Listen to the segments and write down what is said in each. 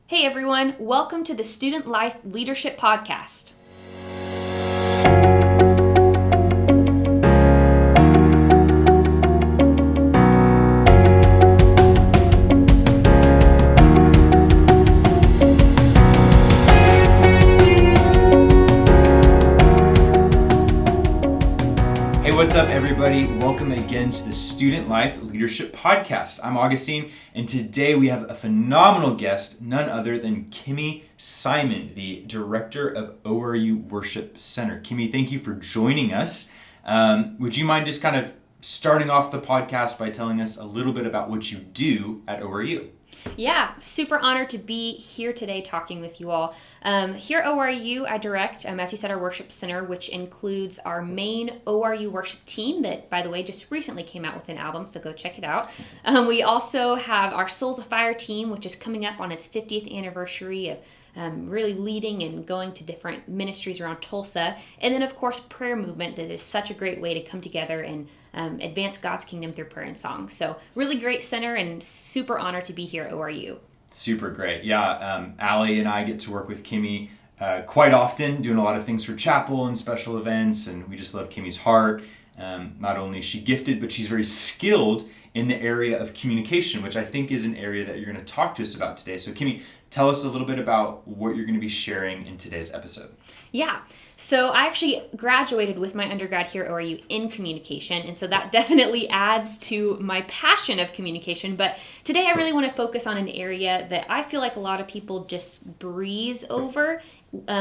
Hey everyone, welcome to the Student Life Leadership Podcast. Hey, what's up, everybody? Welcome again to the Student Life Leadership Podcast. I'm Augustine, and today we have a phenomenal guest, none other than Kimmy Simon, the director of ORU Worship Center. Kimmy, thank you for joining us. Would you mind just kind of starting off the podcast by telling us a little bit about what you do at ORU? Yeah, super honored to be here today talking with you all. Here at ORU, I direct, as you said, our worship center, which includes our main ORU worship team that, by the way, just recently came out with an album, so go check it out. We also have our Souls of Fire team, which is coming up on its 50th anniversary of really leading and going to different ministries around Tulsa. And then, of course, prayer movement that is such a great way to come together and advance God's kingdom through prayer and song. So really great center and super honored to be here at ORU. Super great. Yeah, Allie and I get to work with Kimmy quite often, doing a lot of things for chapel and special events, and we just love Kimmy's heart. Not only is she gifted, but she's very skilled in the area of communication, which I think is an area that you're going to talk to us about today. So Kimmy, tell us a little bit about what you're going to be sharing in today's episode. Yeah. So I actually graduated with my undergrad here at ORU in communication, and so that definitely adds to my passion of communication. But today I really want to focus on an area that I feel like a lot of people just breeze over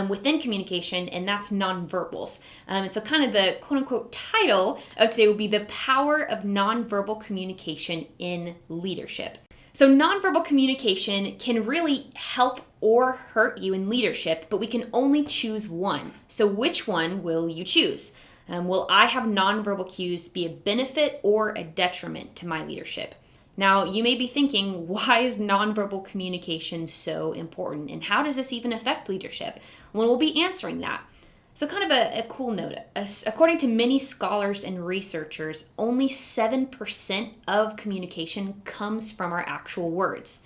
within communication, and that's nonverbals. And so kind of the quote-unquote title of today will be The Power of Nonverbal Communication in Leadership. So nonverbal communication can really help or hurt you in leadership, but we can only choose one. So which one will you choose? Will I have nonverbal cues be a benefit or a detriment to my leadership? Now, you may be thinking, why is nonverbal communication so important? And how does this even affect leadership? Well, we'll be answering that. So kind of a cool note, according to many scholars and researchers, only 7% of communication comes from our actual words.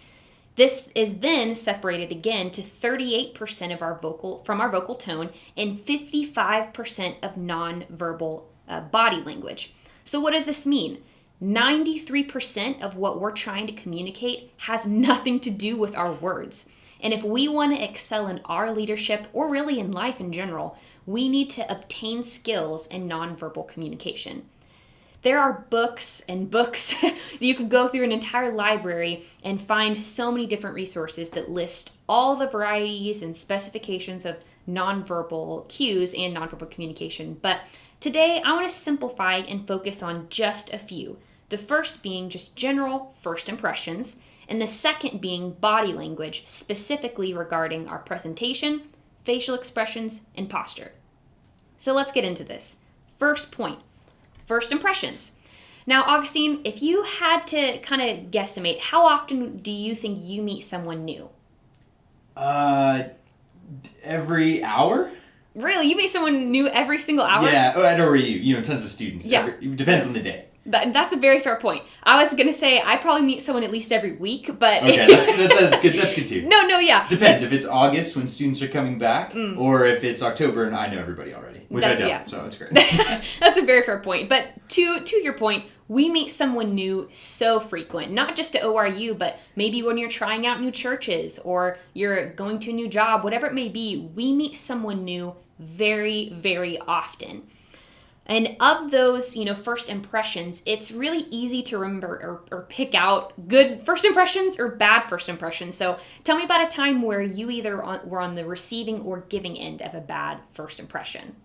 This is then separated again to 38% of our vocal tone and 55% of nonverbal body language. So what does this mean? 93% of what we're trying to communicate has nothing to do with our words. And if we want to excel in our leadership, or really in life in general, we need to obtain skills in nonverbal communication. There are books and books that you could go through an entire library and find so many different resources that list all the varieties and specifications of nonverbal cues and nonverbal communication. But today I want to simplify and focus on just a few. The first being just general first impressions, and the second being body language, specifically regarding our presentation, facial expressions, and posture. So let's get into this. First point, first impressions. Now, Augustine, if you had to kind of guesstimate, how often do you think you meet someone new? Every hour? Really? You meet someone new every single hour? Yeah, at ORU, tons of students. Yeah. It depends on the day. That's a very fair point. I was going to say I probably meet someone at least every week, but... Okay, that's good. That's good too. No, yeah. Depends if it's August when students are coming back, or if it's October and I know everybody already, which I don't, so it's great. That's a very fair point. But to your point, we meet someone new so frequent, not just to ORU, but maybe when you're trying out new churches or you're going to a new job, whatever it may be, we meet someone new very, very often. And of those, first impressions, it's really easy to remember or pick out good first impressions or bad first impressions. So tell me about a time where you either were on the receiving or giving end of a bad first impression.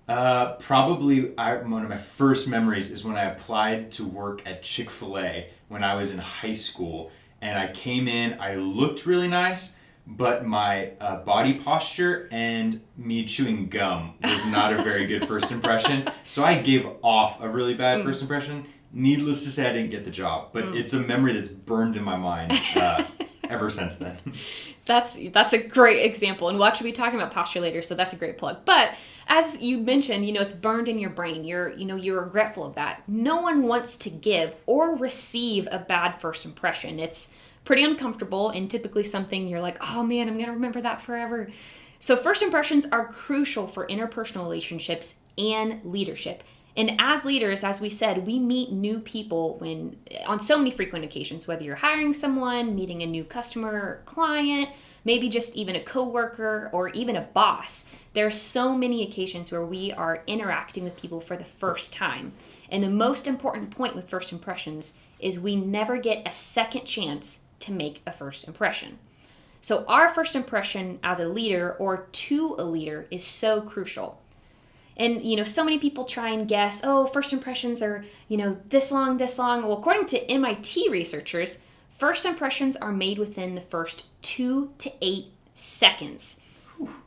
Probably one of my first memories is when I applied to work at Chick-fil-A when I was in high school. And I came in, I looked really nice, but my body posture and me chewing gum was not a very good first impression. So I gave off a really bad first impression. Needless to say, I didn't get the job, but it's a memory that's burned in my mind ever since then. That's a great example, and we'll actually be talking about posture later, so that's a great plug. But as you mentioned, it's burned in your brain. You're regretful of that. No one wants to give or receive a bad first impression. It's pretty uncomfortable and typically something you're like, oh man, I'm going to remember that forever. So first impressions are crucial for interpersonal relationships and leadership. And as leaders, as we said, we meet new people on so many frequent occasions, whether you're hiring someone, meeting a new customer or client, maybe just even a coworker or even a boss. There are so many occasions where we are interacting with people for the first time. And the most important point with first impressions is we never get a second chance to make a first impression. So our first impression as a leader or to a leader is so crucial. And, so many people try and guess, first impressions are, this long. Well, according to MIT researchers, first impressions are made within the first 2 to 8 seconds.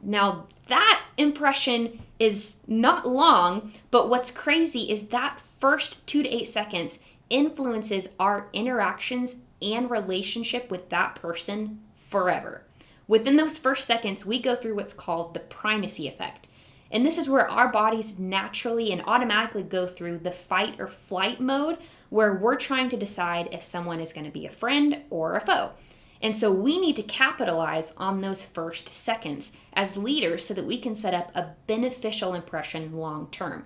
Now, that impression is not long, but what's crazy is that first 2 to 8 seconds influences our interactions and relationship with that person forever. Within those first seconds, we go through what's called the primacy effect. And this is where our bodies naturally and automatically go through the fight or flight mode where we're trying to decide if someone is going to be a friend or a foe. And so we need to capitalize on those first seconds as leaders so that we can set up a beneficial impression long term.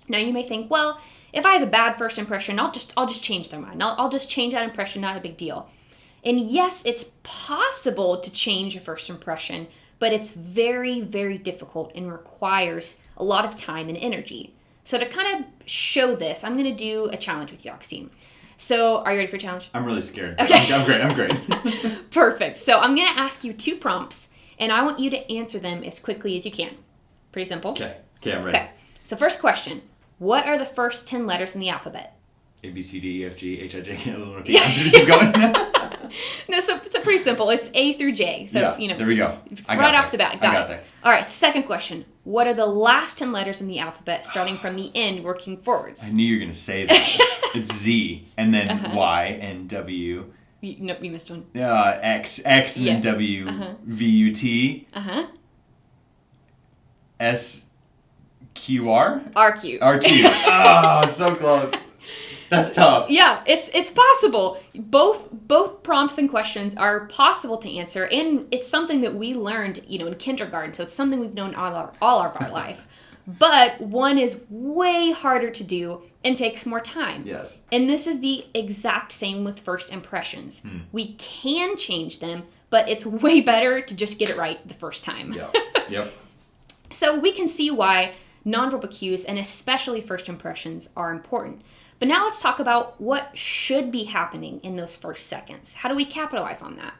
Now you may think, well, if I have a bad first impression, I'll just change their mind. I'll just change that impression, not a big deal. And yes, it's possible to change a first impression, but it's very, very difficult and requires a lot of time and energy. So to kind of show this, I'm going to do a challenge with you, Augustine. So are you ready for a challenge? I'm really scared. Okay. I'm great. Perfect. So I'm going to ask you 2 prompts, and I want you to answer them as quickly as you can. Pretty simple. Okay, I'm ready. Okay. So first question, what are the first 10 letters in the alphabet? A, B, C, D, E, F, G, H, I, J, K, L, M, N, O, P. Keep going. No, so it's pretty simple. It's A through J. So, there we go. Right off the bat. I got that. All right, second question. What are the last 10 letters in the alphabet starting from the end working forwards? I knew you were going to say that. It's Z, and then Y, and W. Nope, you missed one. X, and then W, V, U, T. S, Q, R? RQ. RQ. Oh, so close. That's tough. Yeah, it's possible. Both prompts and questions are possible to answer, and it's something that we learned, in kindergarten. So it's something we've known all of our life. But one is way harder to do and takes more time. Yes. And this is the exact same with first impressions. We can change them, but it's way better to just get it right the first time. Yep. So we can see why nonverbal cues and especially first impressions are important. But now let's talk about what should be happening in those first seconds. How do we capitalize on that?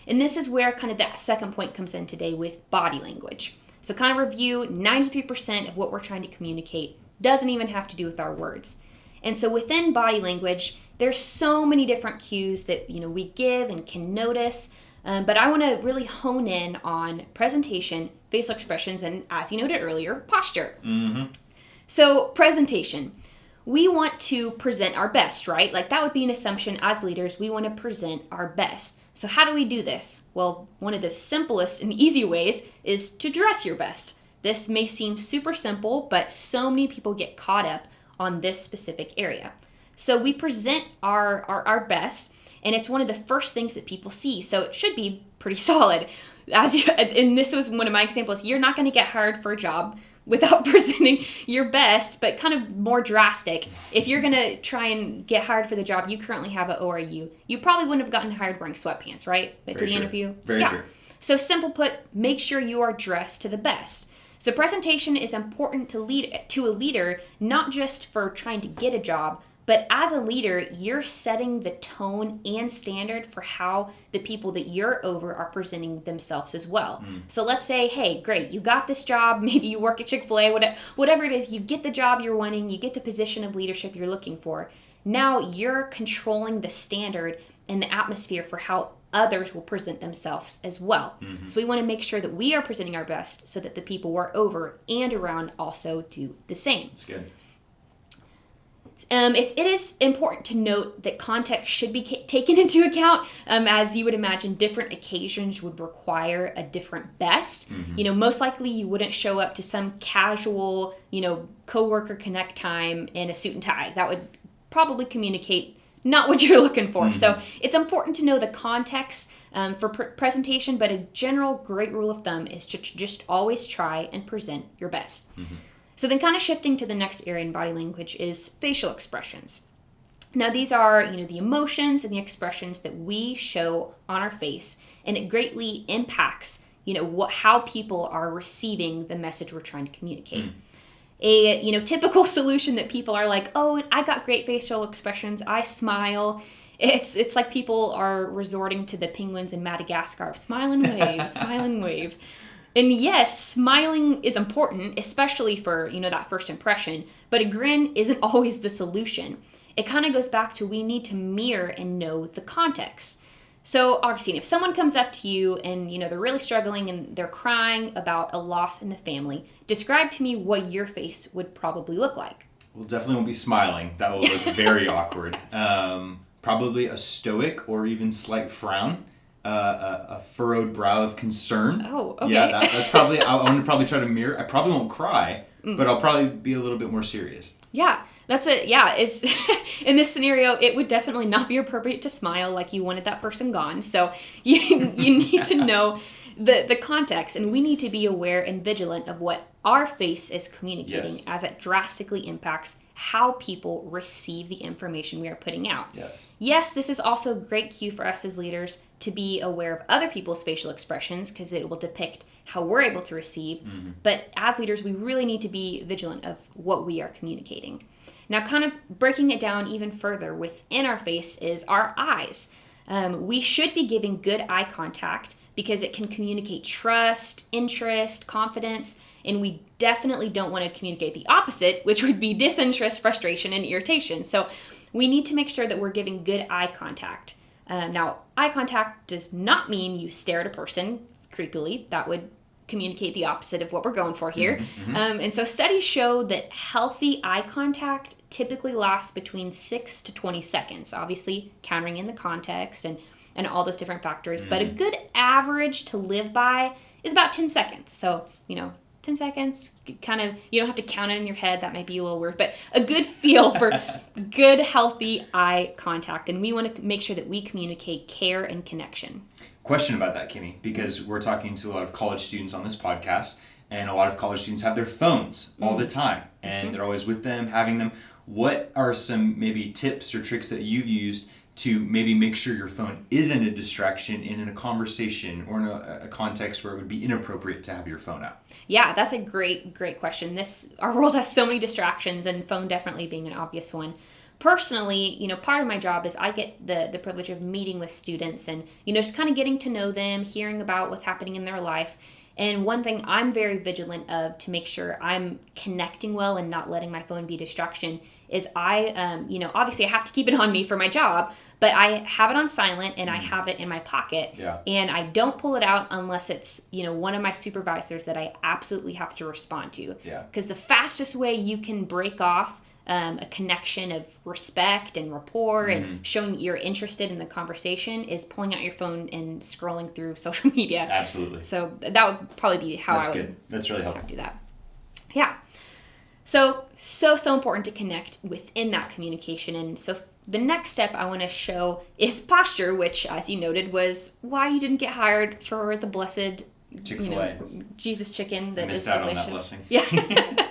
And this is where kind of that second point comes in today with body language. So kind of review, 93% of what we're trying to communicate doesn't even have to do with our words. And so within body language, there's so many different cues that we give and can notice. But I want to really hone in on presentation, facial expressions, and as you noted earlier, posture. So presentation. We want to present our best, right? Like that would be an assumption as leaders. We want to present our best. So how do we do this? Well, one of the simplest and easy ways is to dress your best. This may seem super simple, but so many people get caught up on this specific area. So we present our best, and it's one of the first things that people see. So it should be pretty solid. And this was one of my examples. You're not going to get hired for a job without presenting your best, but kind of more drastic. If you're going to try and get hired for the job you currently have at ORU, you probably wouldn't have gotten hired wearing sweatpants, right? To the interview. Very true. So simple put, make sure you are dressed to the best. So presentation is important to a leader, not just for trying to get a job, but as a leader, you're setting the tone and standard for how the people that you're over are presenting themselves as well. So let's say, hey, great, you got this job. Maybe you work at Chick-fil-A, whatever it is, you get the job you're wanting, you get the position of leadership you're looking for. Now you're controlling the standard and the atmosphere for how others will present themselves as well. So we want to make sure that we are presenting our best so that the people we're over and around also do the same. That's good. It is important to note that context should be taken into account. As you would imagine, different occasions would require a different best. Most likely you wouldn't show up to some casual, coworker connect time in a suit and tie. That would probably communicate not what you're looking for. So it's important to know the context for presentation, but a general great rule of thumb is to just always try and present your best. So then kind of shifting to the next area in body language is facial expressions. Now these are, the emotions and the expressions that we show on our face, and it greatly impacts, how people are receiving the message we're trying to communicate. A typical solution that people are like, oh, I got great facial expressions, I smile. It's like people are resorting to the penguins in Madagascar, smile and wave, smile and wave. And yes, smiling is important, especially for that first impression, but a grin isn't always the solution. It kind of goes back to we need to mirror and know the context. So, Augustine, if someone comes up to you and, they're really struggling and they're crying about a loss in the family, describe to me what your face would probably look like. Well, definitely won't be smiling. That will look very awkward. Probably a stoic or even slight frown, a furrowed brow of concern. Oh, okay. Yeah, that's probably, I'm going to probably try to mirror. I probably won't cry, but I'll probably be a little bit more serious. Yeah. It's in this scenario, it would definitely not be appropriate to smile like you wanted that person gone. So you need to know the context, and we need to be aware and vigilant of what our face is communicating, as it drastically impacts how people receive the information we are putting out. Yes, this is also a great cue for us as leaders to be aware of other people's facial expressions because it will depict how we're able to receive. But as leaders, we really need to be vigilant of what we are communicating. Now, kind of breaking it down even further within our face is our eyes. We should be giving good eye contact because it can communicate trust, interest, confidence, and we definitely don't want to communicate the opposite, which would be disinterest, frustration, and irritation. So we need to make sure that we're giving good eye contact. Now, eye contact does not mean you stare at a person creepily. That would communicate the opposite of what we're going for here. And so studies show that healthy eye contact typically lasts between 6 to 20 seconds, obviously countering in the context and all those different factors. But a good average to live by is about 10 seconds. So, 10 seconds, kind of, you don't have to count it in your head. That might be a little weird, but a good feel for good, healthy eye contact. And we want to make sure that we communicate care and connection. Question about that, Kimmy, because we're talking to a lot of college students on this podcast, and a lot of college students have their phones all the time, and they're always with them, having them. What are some maybe tips or tricks that you've used to maybe make sure your phone isn't a distraction in a conversation or in a context where it would be inappropriate to have your phone out? Yeah, that's a great question. Our world has so many distractions, and phone definitely being an obvious one. Personally, part of my job is I get the privilege of meeting with students and, just kind of getting to know them, hearing about what's happening in their life. And one thing I'm very vigilant of to make sure I'm connecting well and not letting my phone be a distraction is I, obviously I have to keep it on me for my job, but I have it on silent and I have it in my pocket. And I don't pull it out unless it's, one of my supervisors that I absolutely have to respond to. Because the fastest way you can break off a connection of respect and rapport and showing that you're interested in the conversation is pulling out your phone and scrolling through social media. Absolutely. So that would probably be how That's I would good. That's really helpful. do that. Yeah. So important to connect within that communication. And so the next step I want to show is posture, which, as you noted, was why you didn't get hired for the blessed Chick-fil-A. Jesus chicken that is missed out delicious. on that blessing. Yeah.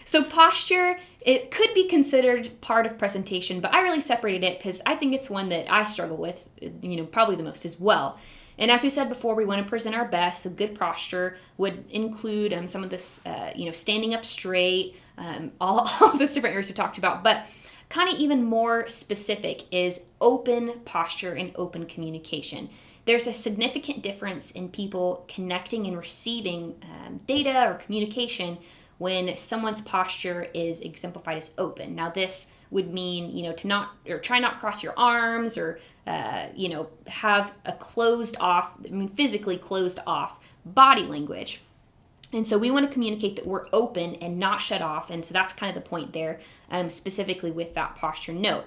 So posture, it could be considered part of presentation, but I really separated it because I think it's one that I struggle with, probably the most as well. And as we said before, we want to present our best. So good posture would include some of this, standing up straight, all those different areas we talked about. But kind of even more specific is open posture and open communication. There's a significant difference in people connecting and receiving data or communication when someone's posture is exemplified as open. Now this would mean, to not, or try not cross your arms or, have a closed off, physically closed off body language. And so we want to communicate that we're open and not shut off. And so that's kind of the point there, specifically with that posture note.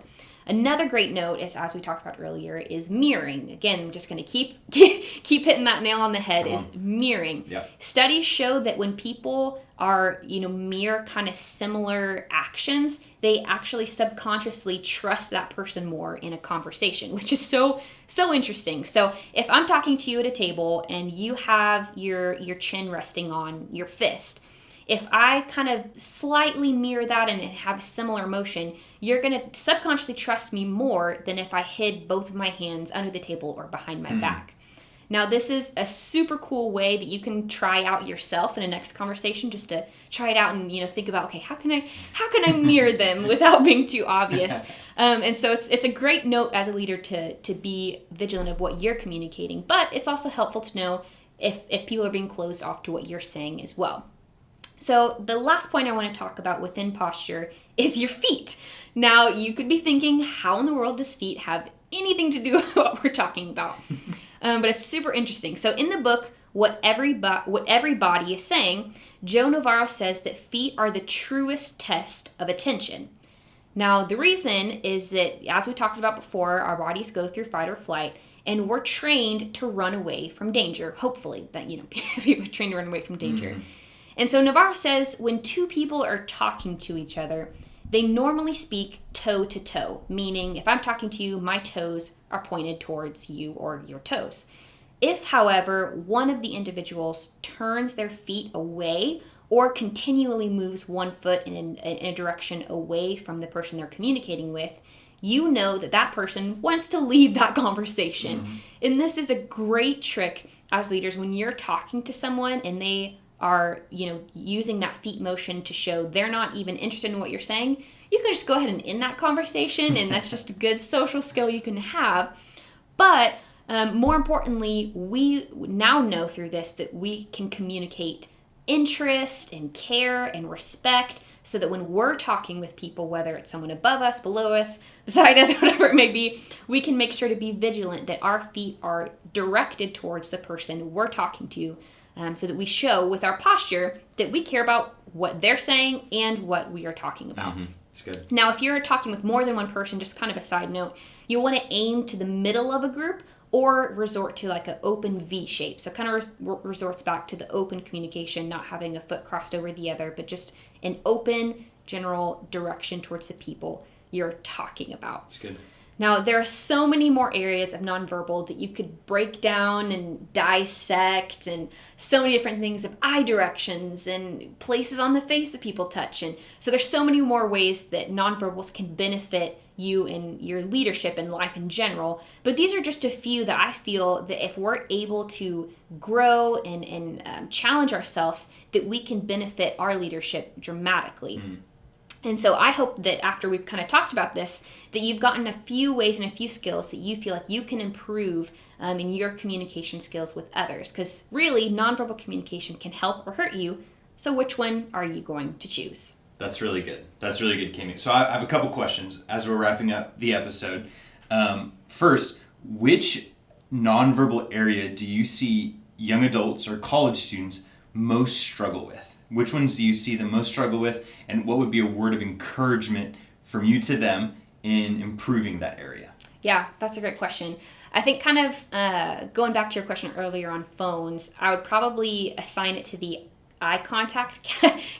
Another great note is, as we talked about earlier, is mirroring. Again, I'm just going to keep hitting that nail on the head, is mirroring. Yep. Studies show that when people are, mirror kind of similar actions, they actually subconsciously trust that person more in a conversation, which is so interesting. So if I'm talking to you at a table and you have your chin resting on your fist, if I kind of slightly mirror that and have a similar motion, you're going to subconsciously trust me more than if I hid both of my hands under the table or behind my back. Now, this is a super cool way that you can try out yourself in a next conversation, just to try it out and, think about, okay, how can I mirror them without being too obvious? And so it's a great note as a leader to be vigilant of what you're communicating, but it's also helpful to know if people are being closed off to what you're saying as well. So the last point I want to talk about within posture is your feet. Now, you could be thinking, how in the world does feet have anything to do with what we're talking about? But it's super interesting. So in the book, What Every Body is Saying, Joe Navarro says that feet are the truest test of attention. Now, the reason is that, as we talked about before, our bodies go through fight or flight, and we're trained to run away from danger. Hopefully that, people are trained to run away from danger. Mm-hmm. And so Navarro says when two people are talking to each other, they normally speak toe to toe, meaning if I'm talking to you, my toes are pointed towards you or your toes. If, however, one of the individuals turns their feet away or continually moves one foot in a direction away from the person they're communicating with, you know that person wants to leave that conversation. Mm-hmm. And this is a great trick as leaders when you're talking to someone and they are, using that feet motion to show they're not even interested in what you're saying. You can just go ahead and end that conversation, and that's just a good social skill you can have. But more importantly, we now know through this that we can communicate interest and care and respect, so that when we're talking with people, whether it's someone above us, below us, beside us, whatever it may be, we can make sure to be vigilant that our feet are directed towards the person we're talking to, so that we show with our posture that we care about what they're saying and what we are talking about. Mm-hmm. That's good. Now, if you're talking with more than one person, just kind of a side note, you want to aim to the middle of a group or resort to like an open V shape. So kind of resorts back to the open communication, not having a foot crossed over the other, but just an open general direction towards the people you're talking about. That's good. Now, there are so many more areas of nonverbal that you could break down and dissect, and so many different things of eye directions and places on the face that people touch. And so there's so many more ways that nonverbals can benefit you in your leadership and life in general. But these are just a few that I feel that if we're able to grow and challenge ourselves, that we can benefit our leadership dramatically. Mm. And so I hope that after we've kind of talked about this, that you've gotten a few ways and a few skills that you feel like you can improve in your communication skills with others. Because really, nonverbal communication can help or hurt you. So which one are you going to choose? That's really good. That's really good, Kami. So I have a couple questions as we're wrapping up the episode. First, which nonverbal area do you see young adults or college students most struggle with? Which ones do you see them most struggle with, and what would be a word of encouragement from you to them in improving that area? Yeah, that's a great question. I think kind of going back to your question earlier on phones, I would probably assign it to the eye contact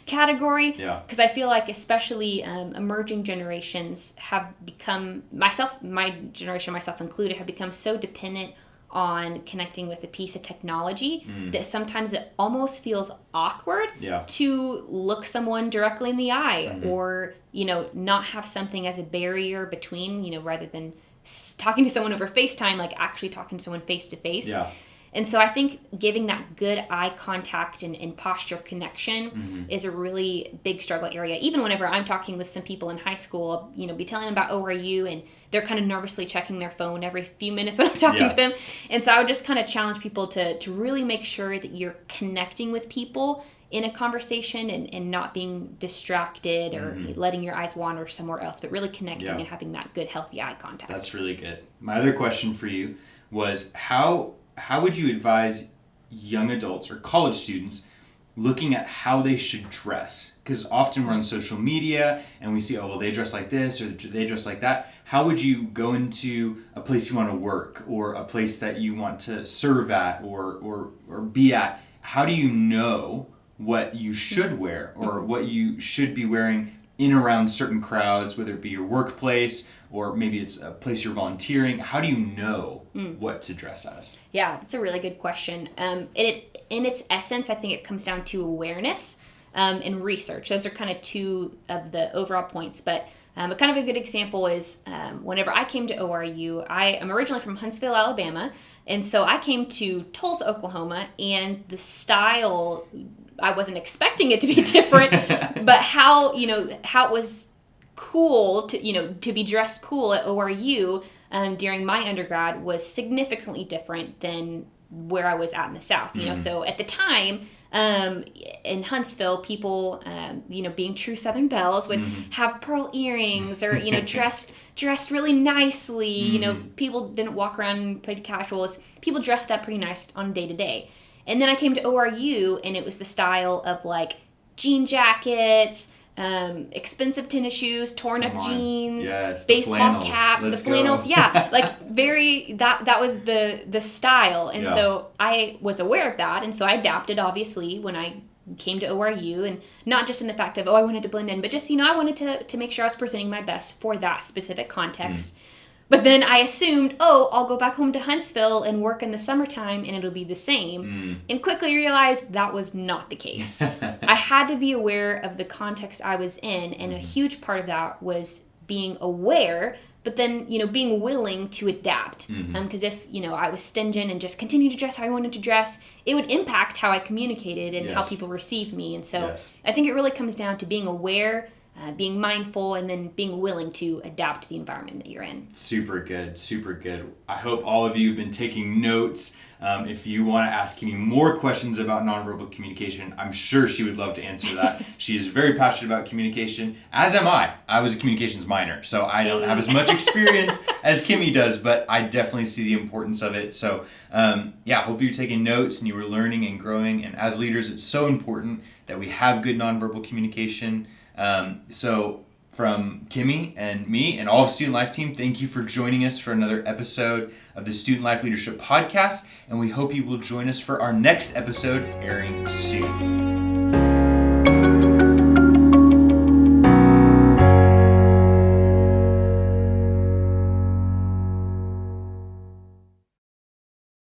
category. Yeah. Because I feel like especially emerging generations have become, my generation, myself included, have become so dependent on connecting with a piece of technology that sometimes it almost feels awkward to look someone directly in the eye or, not have something as a barrier between, rather than talking to someone over FaceTime, like actually talking to someone face to face. Yeah. And so I think giving that good eye contact and posture connection is a really big struggle area. Even whenever I'm talking with some people in high school, I'll, be telling them about ORU, and they're kind of nervously checking their phone every few minutes when I'm talking to them. And so I would just kind of challenge people to really make sure that you're connecting with people in a conversation and not being distracted or letting your eyes wander somewhere else, but really connecting and having that good, healthy eye contact. That's really good. My other question for you was how would you advise young adults or college students looking at how they should dress. Because often we're on social media and we see, oh, well, they dress like this or they dress like that. How would you go into a place you want to work or a place that you want to serve at or be at? How do you know what you should wear or what you should be wearing in around certain crowds, whether it be your workplace or maybe it's a place you're volunteering? How do you know what to dress as? Yeah, that's a really good question. In its essence, I think it comes down to awareness and research. Those are kind of two of the overall points. But kind of a good example is whenever I came to ORU, I am originally from Huntsville, Alabama. And so I came to Tulsa, Oklahoma, and the style, I wasn't expecting it to be different, but how it was cool to be dressed cool at ORU during my undergrad was significantly different than where I was at in the South. So at the time, in Huntsville, people, being true Southern belles would have pearl earrings or, dressed really nicely. People didn't walk around pretty casuals. People dressed up pretty nice on day to day. And then I came to ORU and it was the style of like jean jackets, expensive tennis shoes, torn up jeans, baseball cap, the flannels. Yeah, like that was the style. And so I was aware of that. And so I adapted, obviously, when I came to ORU, and not just in the fact of, I wanted to blend in, but just, I wanted to make sure I was presenting my best for that specific context. But then I assumed, I'll go back home to Huntsville and work in the summertime and it'll be the same. And quickly realized that was not the case. I had to be aware of the context I was in, and a huge part of that was being aware, but then, being willing to adapt. Because if, I was stingent and just continued to dress how I wanted to dress, it would impact how I communicated and how people received me. And so I think it really comes down to being aware, being mindful, and then being willing to adapt to the environment that you're in. Super good, super good. I hope all of you have been taking notes. If you want to ask me more questions about nonverbal communication, I'm sure she would love to answer that. She is very passionate about communication, as am I. I was a communications minor, so I don't have as much experience as Kimmy does, but I definitely see the importance of it. So hopefully you're taking notes and you were learning and growing. And as leaders, it's so important that we have good nonverbal communication. So from Kimmy and me and all of Student Life Team, thank you for joining us for another episode of the Student Life Leadership Podcast, and we hope you will join us for our next episode airing soon.